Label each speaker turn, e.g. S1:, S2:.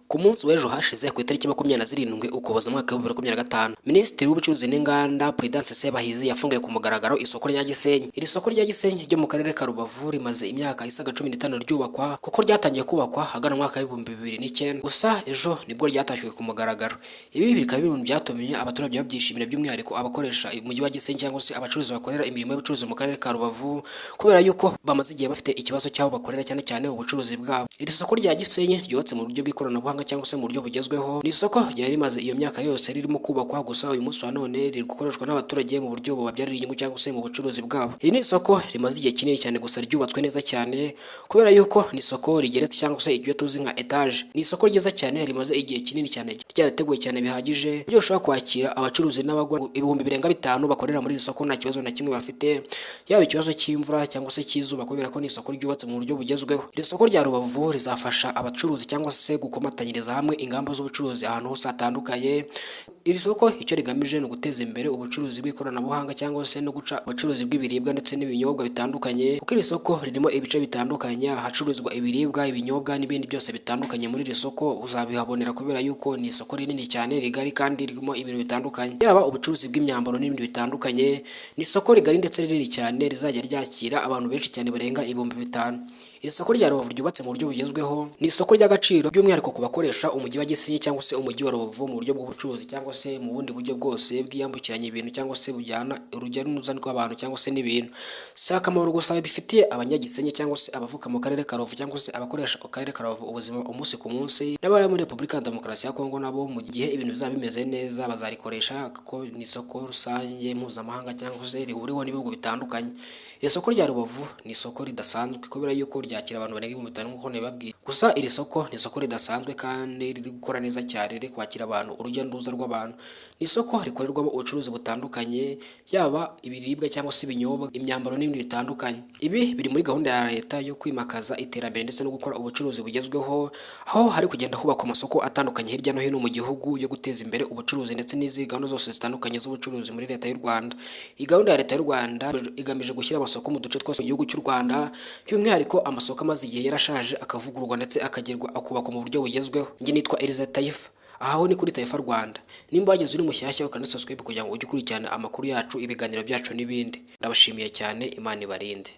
S1: Ku munsi w'ejo hashize ku itariki 27 Ukuboza mwaka wa 2025, Minisitiri w'Ubucuruzi n'Inganda Prudence Sebahizi yafunguye ku mugaragaro isoko rya Gisenyi. Iri soko rya Gisenyi ryo mu karere ka Rubavu rimaze imyaka isaga 15 ryubakwa kuko ryatangiye kubakwa hagana mwaka wa 2009. Gusa ejo nibwo ryatashywe ku mugaragaro. Ibi bikaba ibintu byatumye abaturage babyishimira, by'umwihariko abakoresha umujyi wa Gisenyi cyangwa se abacuruzi bakorera imirimo y'ubucuruzi mu karere ka Rubavu, kubera yuko bamaze igihe bafite ikibazo cyaho bakorera cyane cyane ubucuruzi bwabo. Iri soko rya Gisenyi ryubatse mu buryo bw'ikoranabuhanga cyangwa se mu buryo bugezweho. Ni isoko ryari rimaze iyo myaka yose ririmo kubakwa, gusa uyu munsi wa none riri gukoreshwa n'abaturage mu buryo bubabyarira inyungu cyangwa se mu bucuruzi bwabo. Iri ni isoko rimaze igihe kinini cyane, gusa ryubatswe neza cyane kubera yuko ni isoko rigeretse cyangwa se ibyo tuzi nka etage. Ni isoko ryiza cyane rimaze igihe kinini cyane, ryarateguwe cyane bihagije byo ushobora kwakira abacuruzi n'abagura ibihumbi birenga 5 bakorera muri iri soko nta kibazo na kimwe bafite, yaba ikibazo cy'imvura cyangwa se cy'izuba, kubera ko ni isoko ryubatse mu buryo bugezweho. Iri soko rya Rubavu rizafasha abacuruzi cyangwa se gukomatanyiriza hamwe ingamba z'ubucuruzi ahantu hose hatandukanye. Iri soko icyo rigamije ni uguteza imbere ubucuruzi bw'ikoranabuhanga cyangwa se no guca ubucuruzi bw'ibiribwa ndetse n'ibinyobwa bitandukanye, kuko iri soko ririmo ibice bitandukanye hacururizwa ibiribwa, ibinyobwa n'ibindi byose bitandukanye. Muri iri soko uzabihabonera kubera yuko ni isoko rinini cyane, rigari kandi ririmo ibintu bitandukanye, yaba ubucuruzi bw'imyambaro n'ibindi bitandukanye. Ni isoko rigari ndetse rinini cyane, rizajya ryakira abantu benshi cyane barenga 5,000. Iri soko rya Rubavu ryubatse mu buryo bugezweho, ni isoko ry'agaciro by'umwihariko ku bakoresha umujyi wa Gisenyi cyangwa se umujyi wa Rubavu mu buryo bw'ubucuruzi cyangwa se mu bundi buryo bwose bwiyambukiranya ibintu cyangwa se bujyana urujya n'uruza rw'abantu cyangwa se n'ibintu. Si akamaro gusa bifitiye abanyagisenyi cyangwa se abavuka mu karere ka Rubavu cyangwa se abakoresha akarere ka Rubavu ubuzima umunsi ku munsi, n'abari muri Repubulika ya Demokarasi ya Kongo nabo mu gihe ibintu bizaba bimeze neza bazarikoresha, kuko ni isoko rusange mpuzamahanga cyangwa se rihuriweho n'ibihugu bitandukanye. Iri soko rya Rubavu ni isoko ridasanzwe kubera yuko ryakira abantu barenga 5,000 nk'uko nabibabwiye. Gusa iri soko ni isoko ridasanzwe kandi riri gukora neza cyane, riri kwakira abantu urujya n'uruza rw'abantu. Ni isoko rikorerwamo ubucuruzi butandukanye, yaba ibiribwa cyangwa se ibinyobwa, imyambaro n'ibindi bitandukanye. Ibi biri muri gahunda ya leta yo kwimakaza iterambere ndetse no gukora ubucuruzi bugezweho, aho hari kugenda hubakwa amasoko atandukanye hirya no hino mu gihugu yo guteza imbere ubucuruzi ndetse n'izindi gahunda zose zitandukanye z'ubucuruzi muri leta y'u Rwanda. Iyi gahunda ya leta y'u Rwanda igamije gushyira amasoko mu duce twose mu gihugu cy'u Rwanda, by'umwihariko amasoko amaze igihe yarashaje akavugururwa ndetse akubakwa mu buryo bugezweho. Njye nitwa Eliza Taifa, aho ni kuri Taifa Rwanda. Nimba wageze uri mushyashya ukanda subscribe kugira ngo ujye ukurikirana amakuru yacu, ibiganiro byacu n'ibindi. Ndabashimiye cyane, Imana ibarinde.